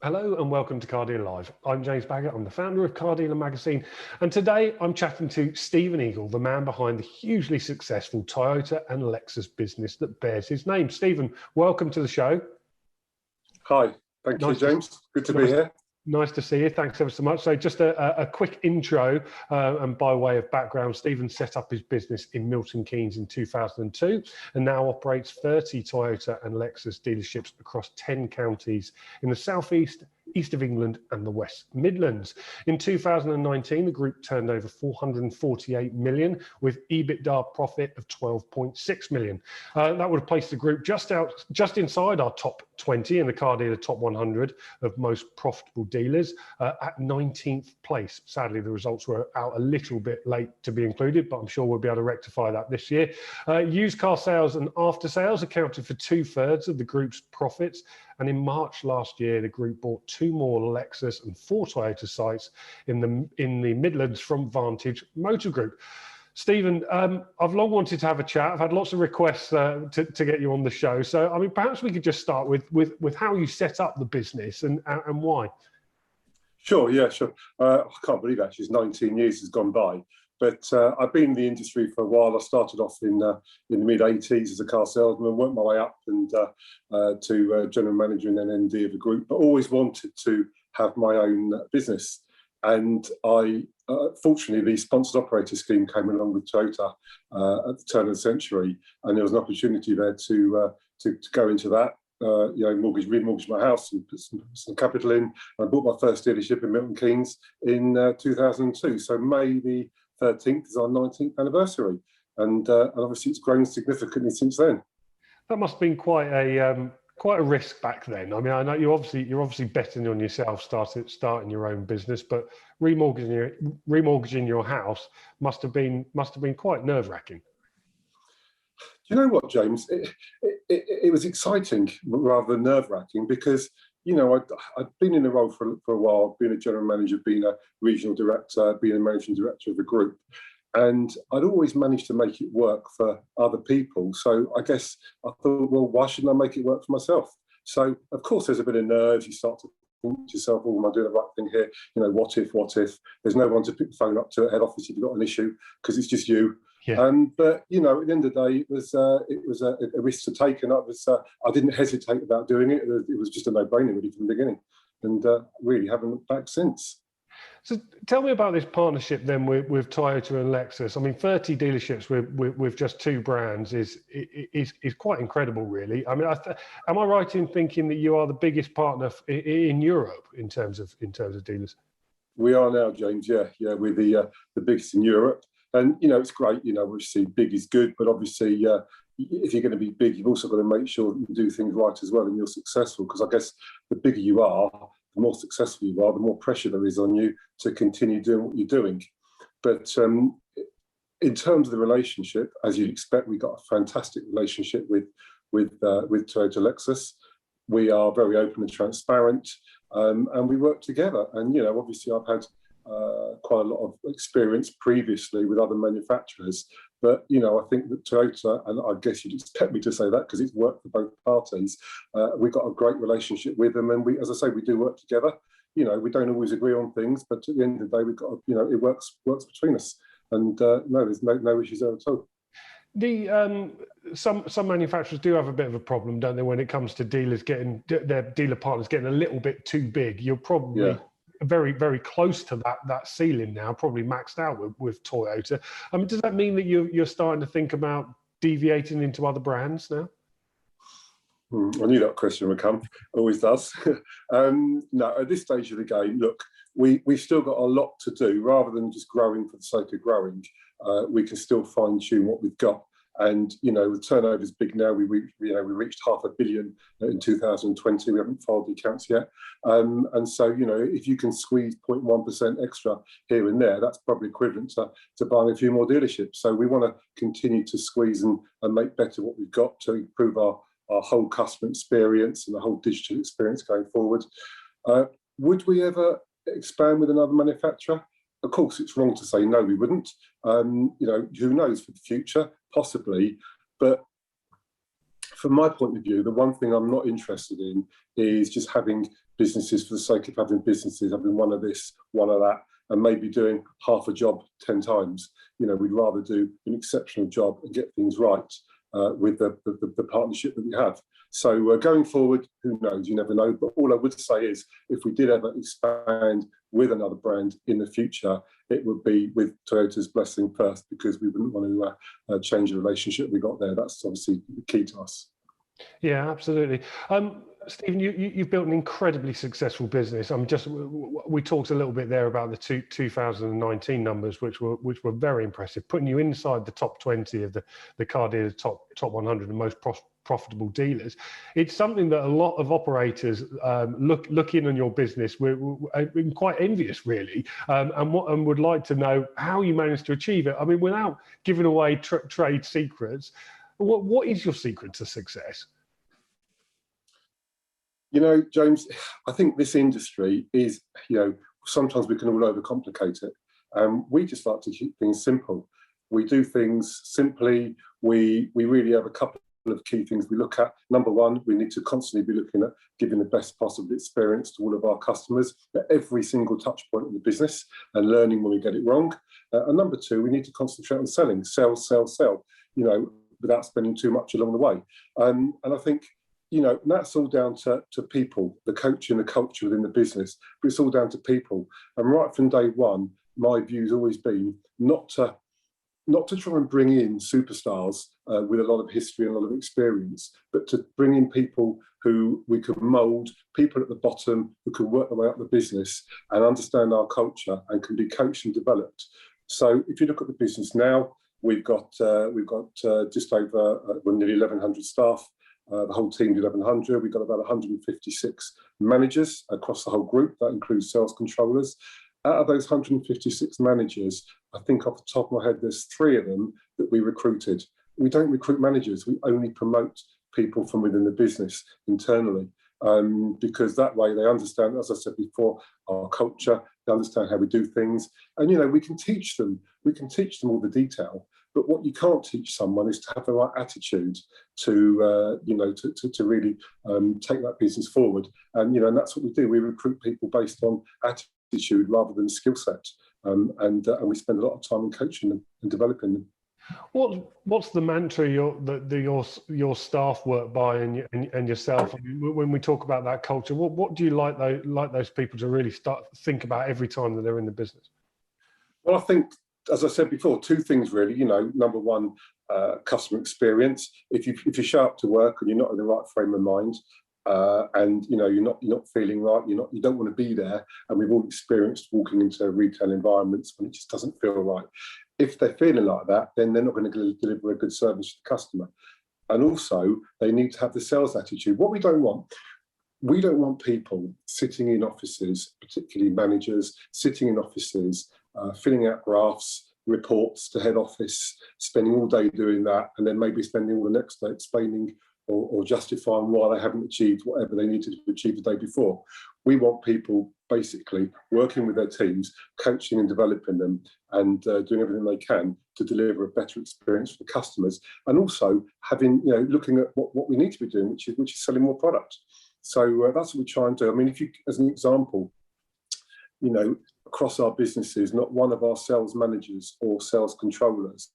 Hello and welcome to Car Dealer Live. I'm James Baggett, I'm the founder of Car Dealer Magazine, and today I'm chatting to Stephen Eagell, the man behind the hugely successful Toyota and Lexus business that bears his name. Stephen, welcome to the show. Hi, thank you, James. Good to be here. Nice to see you. Thanks ever so much. So just a quick intro and by way of background, Stephen set up his business in Milton Keynes in 2002 and now operates 30 Toyota and Lexus dealerships across 10 counties in the southeast, east of England and the West Midlands. In 2019, the group turned over 448 million with EBITDA profit of 12.6 million. That would have placed the group just inside our top 20 in the Car Dealer top 100 of most profitable dealers at 19th place. Sadly, the results were out a little bit late to be included, but I'm sure we'll be able to rectify that this year. Used car sales and after sales accounted for 2/3 of the group's profits. And in March last year, the group bought 2 more Lexus and 4 Toyota sites in the Midlands from Vantage Motor Group. Stephen, I've long wanted to have a chat. I've had lots of requests to get you on the show. So, I mean, perhaps we could just start with how you set up the business and why. Sure, yeah, sure. I can't believe actually it's 19 years has gone by. But I've been in the industry for a while. I started off in the mid-80s as a car salesman, worked my way up and to general manager and then MD of the group, but always wanted to have my own business. And I, fortunately, the sponsored operator scheme came along with Toyota at the turn of the century, and there was an opportunity there to go into that. Remortgage my house and put some capital in. I bought my first dealership in Milton Keynes in 2002. So May the 13th is our 19th anniversary, and obviously it's grown significantly since then. That must have been quite a risk back then. I mean, I know you're obviously betting on yourself, starting your own business, but remortgaging your house must have been quite nerve-wracking. Do you know what, James? It was exciting rather than nerve-wracking because, you know, I'd been in the role for a while, been a general manager, been a regional director, been a managing director of the group. And I'd always managed to make it work for other people. So I guess I thought, well, why shouldn't I make it work for myself? So, of course, there's a bit of nerves. You start to think to yourself, oh, am I doing the right thing here? You know, what if? There's no one to pick the phone up to at head office if you've got an issue because it's just you. Yeah. But you know, at the end of the day, it was a risk to take, and I didn't hesitate about doing it. It was just a no-brainer really from the beginning, and really haven't looked back since. So tell me about this partnership then with Toyota and Lexus. I mean, 30 dealerships with just 2 brands is quite incredible, really. I mean, am I right in thinking that you are the biggest partner in Europe in terms of dealers? We are now, James. Yeah, we're the biggest in Europe. And, you know, it's great, you know, obviously big is good, but obviously if you're going to be big, you've also got to make sure that you do things right as well and you're successful. Because I guess the bigger you are, the more successful you are, the more pressure there is on you to continue doing what you're doing. But in terms of the relationship, as you'd expect, we've got a fantastic relationship with Toyota Lexus. We are very open and transparent, and we work together. And, you know, obviously I've had quite a lot of experience previously with other manufacturers, but you know, I think that Toyota, and I guess you'd expect me to say that because it's worked for both parties, we've got a great relationship with them, and we, as I say, we do work together. You know, we don't always agree on things, but at the end of the day, we've got, you know, it works between us, and no, there's no issues there at all. Some manufacturers do have a bit of a problem, don't they, when it comes to dealers getting their dealer partners getting a little bit too big. You're probably very, very close to that ceiling now, probably maxed out with Toyota. Does that mean that you're starting to think about deviating into other brands now? I knew that question would come. Always does. No, at this stage of the game, look, we've still got a lot to do. Rather than just growing for the sake of growing, we can still fine tune what we've got. And you know, the turnover is big now. We reached 500 million in 2020. We haven't filed the accounts yet, and so you know, if you can squeeze 0.1% extra here and there, that's probably equivalent to buying a few more dealerships. So we want to continue to squeeze and make better what we've got to improve our whole customer experience and the whole digital experience going forward. Would we ever expand with another manufacturer? Of course, it's wrong to say no, we wouldn't. You know, who knows for the future, possibly. But from my point of view, the one thing I'm not interested in is just having businesses for the sake of having businesses, having one of this, one of that, and maybe doing half a job 10 times. We'd rather do an exceptional job and get things right with the partnership that we have. So going forward, who knows? You never know. But all I would say is, if we did ever expand with another brand in the future, it would be with Toyota's blessing first, because we wouldn't want to change the relationship we got there. That's obviously key to us. Yeah, absolutely. Stephen, you've built an incredibly successful business. We talked a little bit there about the 2019 numbers, which were very impressive, putting you inside the top 20 of the car dealers, top 100 and most profitable dealers. It's something that a lot of operators look in on your business. We're quite envious, really, and would like to know how you managed to achieve it. I mean, without giving away trade secrets, what is your secret to success? James, I think this industry is, sometimes we can all overcomplicate it. We just like to keep things simple. We do things simply. We really have a couple of key things we look at. Number one, we need to constantly be looking at giving the best possible experience to all of our customers at every single touch point in the business, and learning when we get it wrong. And number two, we need to concentrate on selling, sell, without spending too much along the way. And I think, that's all down to people, the coaching, the culture within the business, but it's all down to people. And right from day one, my view's always been not to try and bring in superstars with a lot of history and a lot of experience, but to bring in people who we could mould, people at the bottom who can work their way up the business and understand our culture and can be coached and developed. So if you look at the business now, we've got just over nearly 1,100 staff. The whole team's 1,100. We've got about 156 managers across the whole group. That includes sales controllers. Out of those 156 managers, I think off the top of my head, there's 3 of them that we recruited. We don't recruit managers. We only promote people from within the business internally, because that way they understand, as I said before, our culture. They understand how we do things, and we can teach them. We can teach them all the detail. But what you can't teach someone is to have the right attitude to really take that business forward. And that's what we do. We recruit people based on attitude rather than skill set, and we spend a lot of time in coaching them and developing them. What's the mantra your staff work by and yourself? I mean, when we talk about that culture, what do you like those people to really start to think about every time that they're in the business? Well, I think, as I said before, 2 things really. Number one, customer experience. If you show up to work and you're not in the right frame of mind, and you're not feeling right, you don't want to be there. And we've all experienced walking into retail environments when it just doesn't feel right. If they're feeling like that, then they're not going to deliver a good service to the customer. And also, they need to have the sales attitude. What we don't want people sitting in offices, particularly managers, sitting in offices, filling out graphs, reports to head office, spending all day doing that, and then maybe spending all the next day explaining or justifying why they haven't achieved whatever they needed to achieve the day before. We want people basically working with their teams, coaching and developing them, and doing everything they can to deliver a better experience for the customers, and also having, looking at what we need to be doing, which is selling more product. So that's what we try and do. I mean, if you, as an example, across our businesses, not one of our sales managers or sales controllers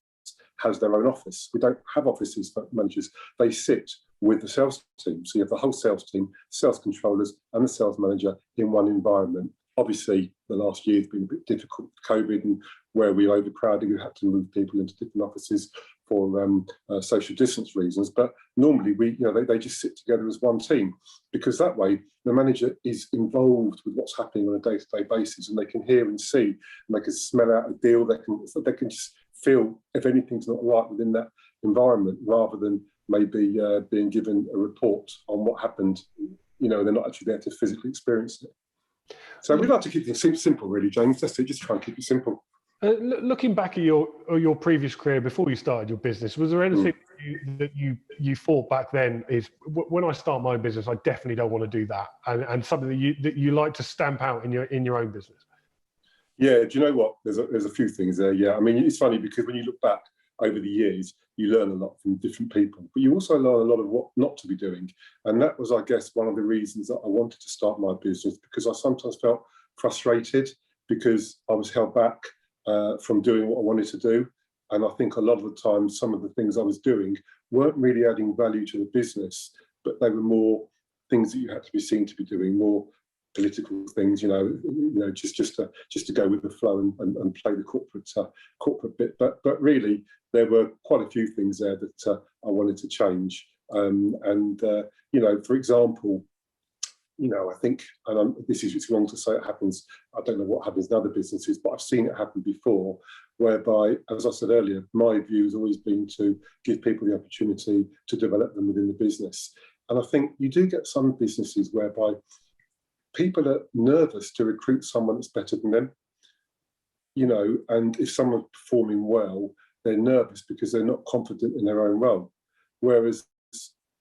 has their own office. We don't have offices for managers. They sit with the sales team. So you have the whole sales team, sales controllers and the sales manager in one environment. Obviously, the last year has been a bit difficult with COVID, and where we overcrowded, we had to move people into different offices for social distance reasons. But normally, they just sit together as one team, because that way the manager is involved with what's happening on a day-to-day basis, and they can hear and see, and they can smell out a deal. They can just feel if anything's not right within that environment, rather than maybe being given a report on what happened. They're not actually there to physically experience it. So we'd like to keep things simple, really, James. That's it. Just try and keep it simple. Looking back at your previous career before you started your business, was there anything that you thought back then is, when I start my business, I definitely don't want to do that, and something that you like to stamp out in your own business? Yeah, do you know what? There's a few things there. Yeah, I mean, it's funny because when you look back over the years, you learn a lot from different people, but you also learn a lot of what not to be doing. And that was, I guess, one of the reasons that I wanted to start my business, because I sometimes felt frustrated because I was held back from doing what I wanted to do. And I think a lot of the time, some of the things I was doing weren't really adding value to the business, but they were more things that you had to be seen to be doing, more political things, just to go with the flow and play the corporate bit. But really, there were quite a few things there that I wanted to change. For example, I think, and it's wrong to say it happens, I don't know what happens in other businesses, but I've seen it happen before, whereby, as I said earlier, my view has always been to give people the opportunity to develop them within the business. And I think you do get some businesses whereby people are nervous to recruit someone that's better than them, and if someone's performing well, they're nervous because they're not confident in their own role. Whereas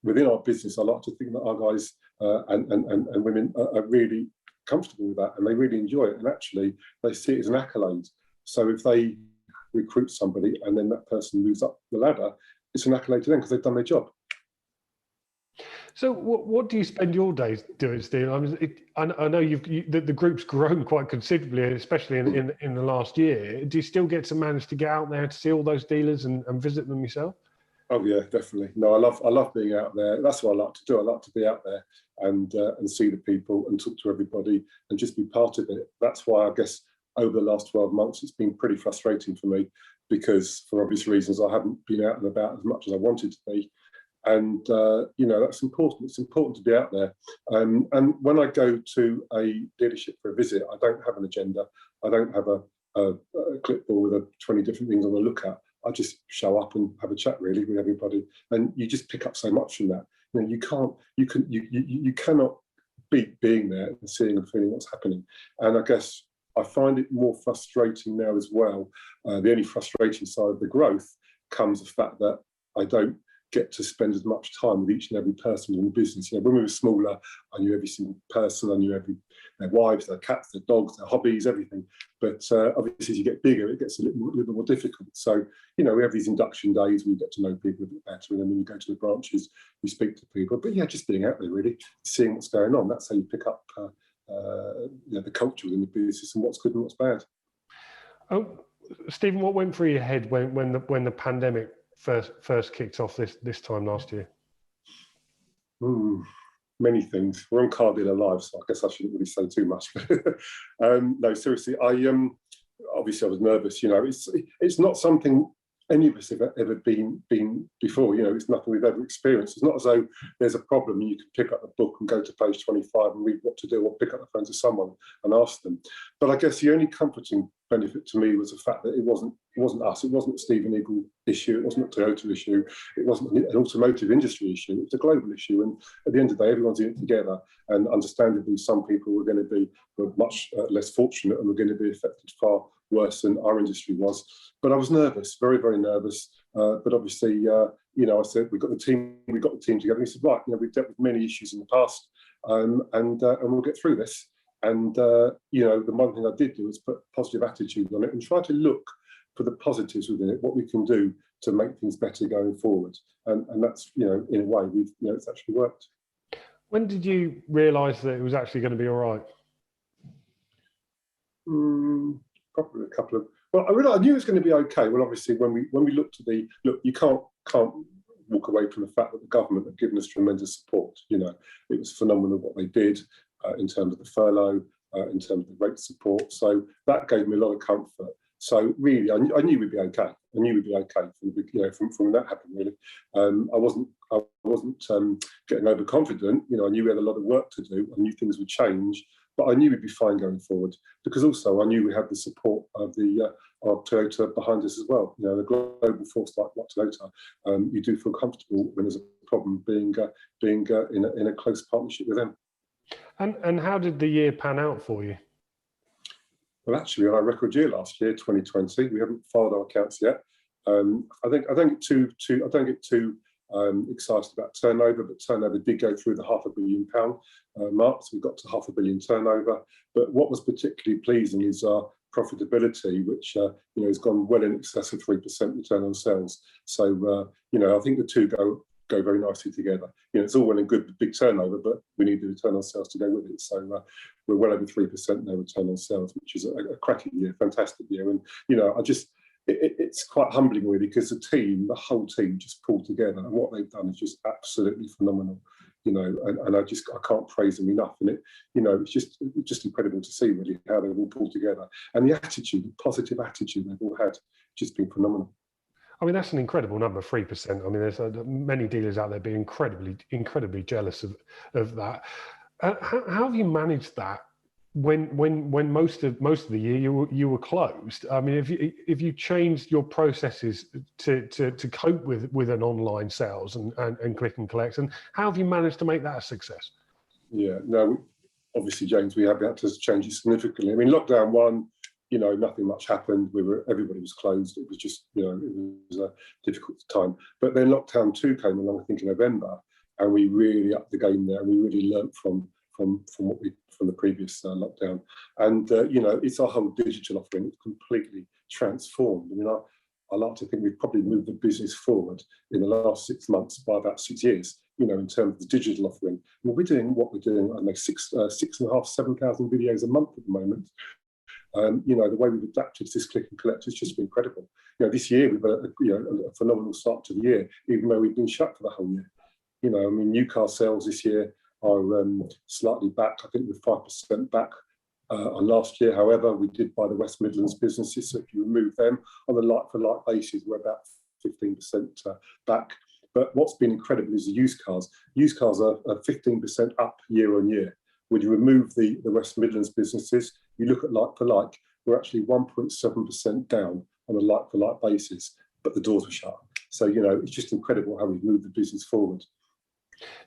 within our business, I like to think that our guys and women are really comfortable with that, and they really enjoy it, and actually they see it as an accolade. So if they recruit somebody and then that person moves up the ladder, it's an accolade to them because they've done their job. So what do you spend your days doing, Steve? I know the group's grown quite considerably, especially in the last year. Do you still get to manage to get out there to see all those dealers and visit them yourself? Oh yeah, definitely. No, I love being out there. That's what I like to do. I like to be out there and see the people and talk to everybody and just be part of it. That's why I guess over the last 12 months it's been pretty frustrating for me, because for obvious reasons I haven't been out and about as much as I wanted to be. And that's important. It's important to be out there. And when I go to a dealership for a visit, I don't have an agenda. I don't have a clipboard with 20 different things I want to look at. I just show up and have a chat really with everybody, and you just pick up so much from that. You cannot beat being there and seeing and feeling what's happening. And I guess I find it more frustrating now as well. The only frustrating side of the growth comes the fact that I don't get to spend as much time with each and every person in the business. When we were smaller, I knew every single person, I knew their wives, their cats, their dogs, their hobbies, everything. But obviously, as you get bigger, it gets a little bit more difficult. So, we have these induction days where you get to know people a bit better, and then when you go to the branches, you speak to people. But yeah, just being out there, really, seeing what's going on. That's how you pick up the culture within the business and what's good and what's bad. Oh, Stephen, what went through your head when the pandemic first kicked off this time last year? Many things. We're on Car Dealer Live, so I guess I shouldn't really say too much. No, seriously, obviously I was nervous. It's not something any of us have ever been before. It's nothing we've ever experienced. It's not as though there's a problem and you can pick up a book and go to page 25 and read what to do, or pick up the phone to someone and ask them. But I guess the only comforting benefit to me was the fact that it wasn't us. It wasn't a Stephen Eagell issue. It wasn't a Toyota issue. It wasn't an automotive industry issue. It was a global issue. And at the end of the day, everyone's in it together. And understandably, some people were going to be much less fortunate and were going to be affected far worse than our industry was. But I was nervous, very, very nervous. But obviously, I said, we got the team together. And he said, right, we've dealt with many issues in the past, and we'll get through this. And the one thing I did do was put a positive attitude on it and try to look for the positives within it, what we can do to make things better going forward. And that's, in a way, it's actually worked. When did you realise that it was actually going to be all right? Probably a couple of. Well, I knew it was going to be okay. Well, obviously, when we looked at you can't walk away from the fact that the government have given us tremendous support. It was phenomenal what they did in terms of the furlough, in terms of the rate support. So that gave me a lot of comfort. So really, I knew we'd be okay. I knew we'd be okay from when that happened. Really, I wasn't getting overconfident. I knew we had a lot of work to do. I knew things would change. But I knew we'd be fine going forward, because also I knew we had the support of Toyota behind us as well. A global force like Toyota, you do feel comfortable when there's a problem being in a close partnership with them. And how did the year pan out for you? Well, actually, we had a record year last year, 2020. We haven't filed our accounts yet. I don't get too excited about turnover, but turnover did go through the £500 million mark, so we got to £500 million turnover. But what was particularly pleasing is our profitability, which has gone well in excess of 3% return on sales. So I think the two go very nicely together. It's all well and good with big turnover, but we need the return on sales to go with it. So we're well over 3% now return on sales, which is a cracking year, fantastic year. And it's quite humbling really, because the whole team just pulled together, and what they've done is just absolutely phenomenal. And I can't praise them enough. And it's just incredible to see really how they've all pulled together, and the attitude, the positive attitude they've all had, just been phenomenal. I mean, that's an incredible number, 3%. I mean, there's many dealers out there being incredibly jealous of that. How have you managed that when most of the year you were closed? I mean, if you changed your processes to cope with an online sales and click and collect, and how have you managed to make that a success? Yeah, no, obviously, James, we have had to change it significantly. I mean, lockdown one, nothing much happened. Everybody was closed. It was just, it was a difficult time. But then lockdown 2 came along, I think, in November, and we really upped the game there. And we really learnt from the previous lockdown. And it's our whole digital offering. It's completely transformed. I mean, I like to think we've probably moved the business forward in the last 6 months by about 6 years. In terms of the digital offering. I mean, we're doing what we're doing. I don't know, 6,500, 7,000 videos a month at the moment. The way we've adapted to this click and collect has just been incredible. This year we've had a phenomenal start to the year, even though we've been shut for the whole year. I mean, new car sales this year are slightly back. I think we're 5% back on last year. However, we did buy the West Midlands businesses, so if you remove them on a like-for-like basis, we're about 15% back. But what's been incredible is the used cars. Used cars are 15% up year on year. When you remove the West Midlands businesses, you look at like-for-like, we're actually 1.7% down on a like-for-like basis, but the doors were shut. So, it's just incredible how we've moved the business forward.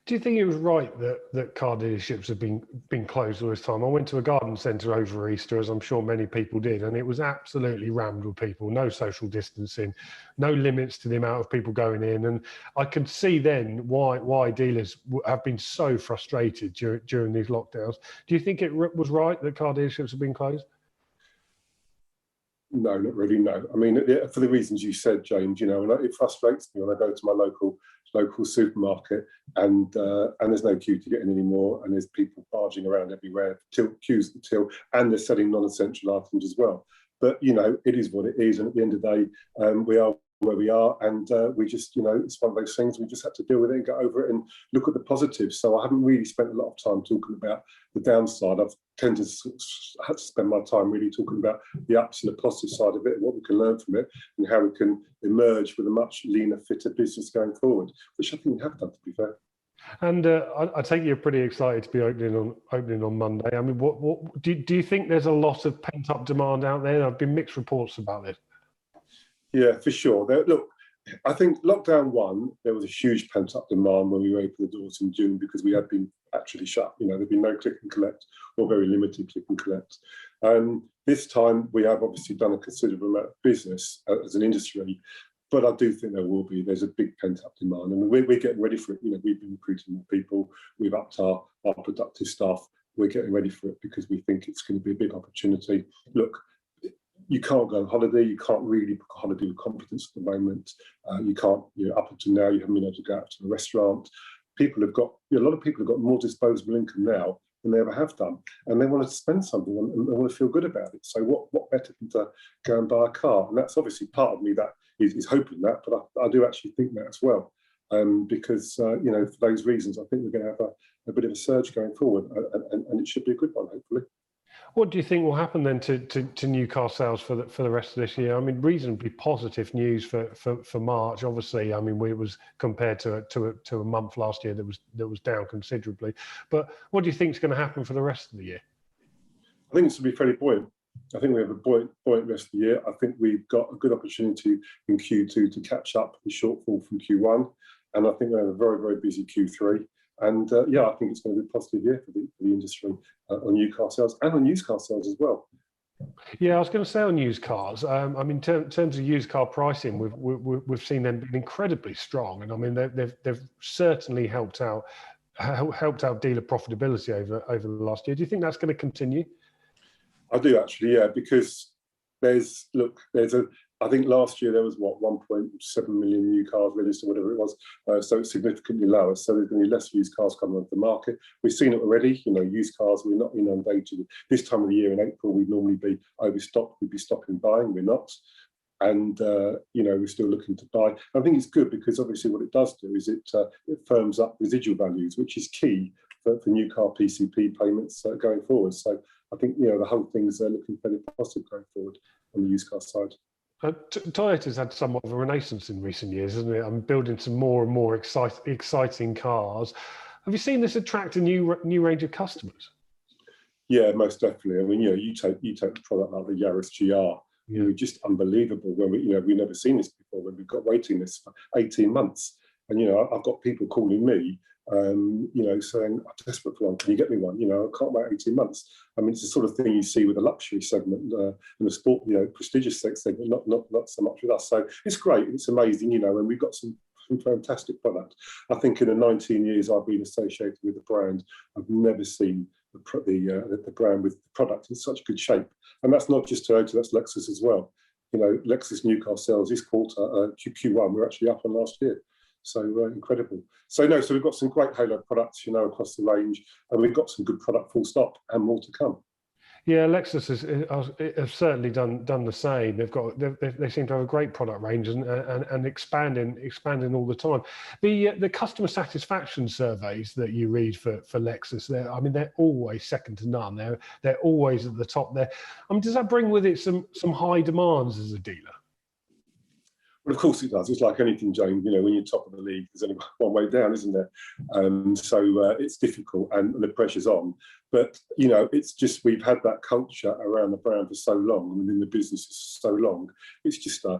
Do you think it was right that car dealerships have been closed all this time? I went to a garden centre over Easter, as I'm sure many people did, and it was absolutely rammed with people. No social distancing, no limits to the amount of people going in, and I could see then why dealers have been so frustrated during these lockdowns. Do you think it was right that car dealerships have been closed? No, not really. No, I mean, for the reasons you said, James. And it frustrates me when I go to my local supermarket and there's no queue to get in anymore, and there's people barging around everywhere, queues to till, and they're selling non-essential items as well. But it is what it is, and at the end of the day, we are where we are, and we just, it's one of those things. We just have to deal with it and get over it and look at the positives. So I haven't really spent a lot of time talking about the downside. I've tended to have to spend my time really talking about the ups and the positive side of it, and what we can learn from it, and how we can emerge with a much leaner, fitter business going forward, which I think we have done, to be fair. And I take you're pretty excited to be opening on Monday. I mean, what do you think there's a lot of pent up demand out there? There have been mixed reports about this. Yeah, for sure. Look, I think lockdown 1, there was a huge pent-up demand when we opened the doors in June, because we had been actually shut. There'd been no click and collect, or very limited click and collect. This time, we have obviously done a considerable amount of business as an industry, but I do think there's a big pent-up demand, and we're getting ready for it. We've been recruiting more people, we've upped our productive staff. We're getting ready for it because we think it's going to be a big opportunity. Look, you can't go on holiday. You can't really book a holiday with confidence at the moment. You can't, up until now, you haven't been able to go out to a restaurant. A lot of people have got more disposable income now than they ever have done, and they want to spend something and they want to feel good about it. So what better than to go and buy a car? And that's obviously part of me that is hoping that, but I do actually think that as well, because for those reasons, I think we're going to have a bit of a surge going forward, and it should be a good one, hopefully. What do you think will happen then to new car sales for the rest of this year? I mean, reasonably positive news for March. Obviously, I mean, it was compared to a month last year that was down considerably. But what do you think is going to happen for the rest of the year? I think it's going to be fairly buoyant. I think we have a buoyant rest of the year. I think we've got a good opportunity in Q2 to catch up the shortfall from Q1, and I think we have a very, very busy Q3. And I think it's going to be a positive year for the industry on new car sales and on used car sales as well. Yeah, I was going to say on used cars. I mean, in terms of used car pricing, we've seen them being incredibly strong, and I mean they've certainly helped out dealer profitability over the last year. Do you think that's going to continue? I do actually, yeah, because I think last year there was 1.7 million new cars registered, whatever it was, so it's significantly lower. So there's going to be less used cars coming onto the market. We've seen it already. Used cars, we're not inundated. This time of the year in April, we'd normally be overstocked. We'd be stopping buying. We're not. And we're still looking to buy. I think it's good because obviously what it does do is it firms up residual values, which is key for new car PCP payments going forward. So I think the whole thing's looking fairly positive going forward on the used car side. Toyota's had somewhat of a renaissance in recent years, hasn't it? I'm building some more and more exciting cars. Have you seen this attract a new range of customers? Yeah, most definitely. I mean, you take the product like the Yaris GR. Yeah. Just unbelievable. When we've never seen this before. When we've got waiting lists for 18 months, and I've got people calling me, saying I'm desperate for one. Can you get me one? I can't wait 18 months. I mean, it's the sort of thing you see with the luxury segment and the sport, prestigious segment. Not so much with us. So it's great. It's amazing. And we've got some fantastic product. I think in the 19 years I've been associated with the brand, I've never seen the brand with the product in such good shape. And that's not just Toyota, that's Lexus as well. Lexus new car sales this quarter, Q1, we're actually up on last year. So incredible. So we've got some great Halo products, across the range, and we've got some good product full stop and more to come. Yeah, Lexus has certainly done the same. They seem to have a great product range and expanding all the time. The customer satisfaction surveys that you read for Lexus, they're always second to none. They're always at the top there. I mean, does that bring with it some high demands as a dealer? Well, of course it does. It's like anything, James. When you're top of the league, there's only one way down, isn't there? So it's difficult and the pressure's on. But it's just we've had that culture around the brand for so long, and within the business for so long. It's just a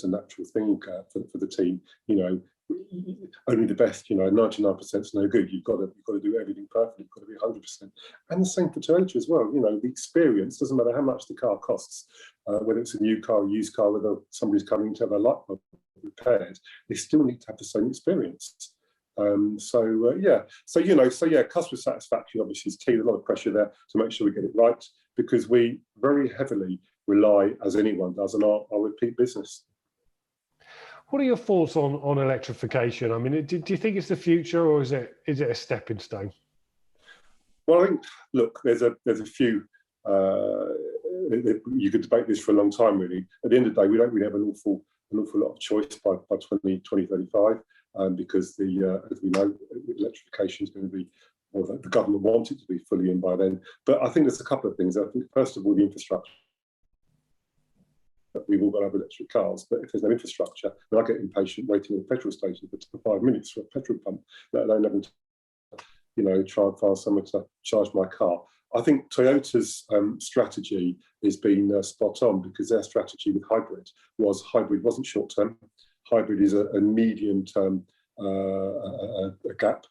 natural thing for the team. Only the best. 99% is no good. You've got to do everything perfectly. You've got to be 100%. And the same for Toyota as well. The experience doesn't matter how much the car costs. Whether it's a new car, used car, whether somebody's coming to have a light bulb repaired, they still need to have the same experience. Customer satisfaction obviously is key. There's a lot of pressure there to make sure we get it right, because we very heavily rely, as anyone does, on our repeat business. What are your thoughts on electrification? I mean, do you think it's the future, or is it a stepping stone? Well, I think, look, there's a few. You could debate this for a long time, really. At the end of the day, we don't really have an awful lot of choice by 2035, because as we know, electrification is going to be, or the government wants it to be fully in by then. But I think there's a couple of things. I think, first of all, the infrastructure. We've all got to have electric cars, but if there's no infrastructure, then I get impatient waiting at a petrol station for 5 minutes for a petrol pump, let alone having to, try and find somewhere to charge my car. I think Toyota's strategy has been spot on, because their strategy with hybrid wasn't short term. Hybrid is a medium term gap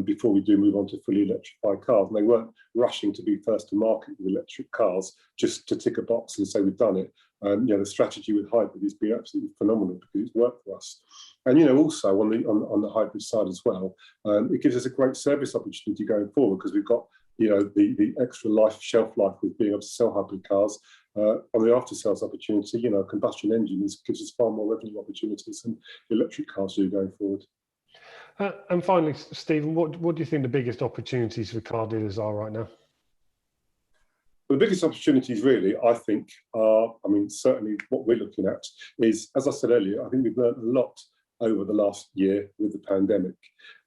before we do move on to fully electrified cars. And they weren't rushing to be first to market with electric cars just to tick a box and say we've done it. The strategy with hybrid has been absolutely phenomenal, because it's worked for us. And also on the hybrid side as well, it gives us a great service opportunity going forward, because we've got the extra shelf life with being able to sell hybrid cars. On the after sales opportunity, combustion engines gives us far more revenue opportunities than electric cars do going forward. And finally, Stephen, what do you think the biggest opportunities for car dealers are right now? Well, the biggest opportunities really, I think, are, certainly what we're looking at is, as I said earlier, I think we've learned a lot over the last year with the pandemic.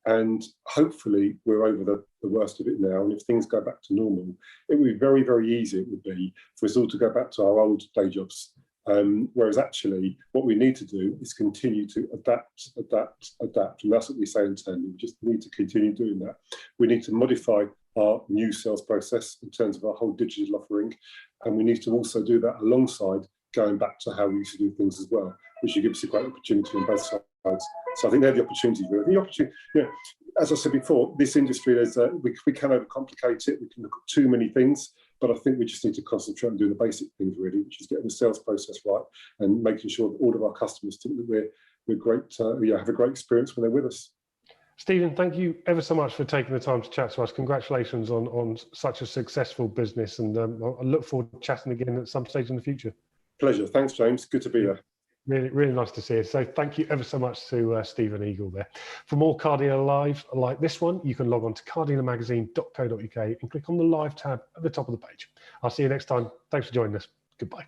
And hopefully we're over the worst of it now. And if things go back to normal, it would be very, very easy, it would be, for us all to go back to our old day jobs. Whereas actually what we need to do is continue to adapt. And that's what we say internally. We just need to continue doing that. We need to modify our new sales process in terms of our whole digital offering. And we need to also do that alongside going back to how we used to do things as well, which should give us a great opportunity on both sides. So I think they're the opportunities. Really. The opportunity, as I said before, this industry, we can overcomplicate it. We can look at too many things. But I think we just need to concentrate on doing the basic things really, which is getting the sales process right and making sure that all of our customers think that we're great, have a great experience when they're with us. Stephen, thank you ever so much for taking the time to chat to us. Congratulations on such a successful business, and I look forward to chatting again at some stage in the future. Pleasure. Thanks, James. Good to be there. Really, really nice to see you. So thank you ever so much to Stephen Eagell there. For more Car Dealer Live like this one, you can log on to cardealermagazine.co.uk and click on the Live tab at the top of the page. I'll see you next time. Thanks for joining us. Goodbye.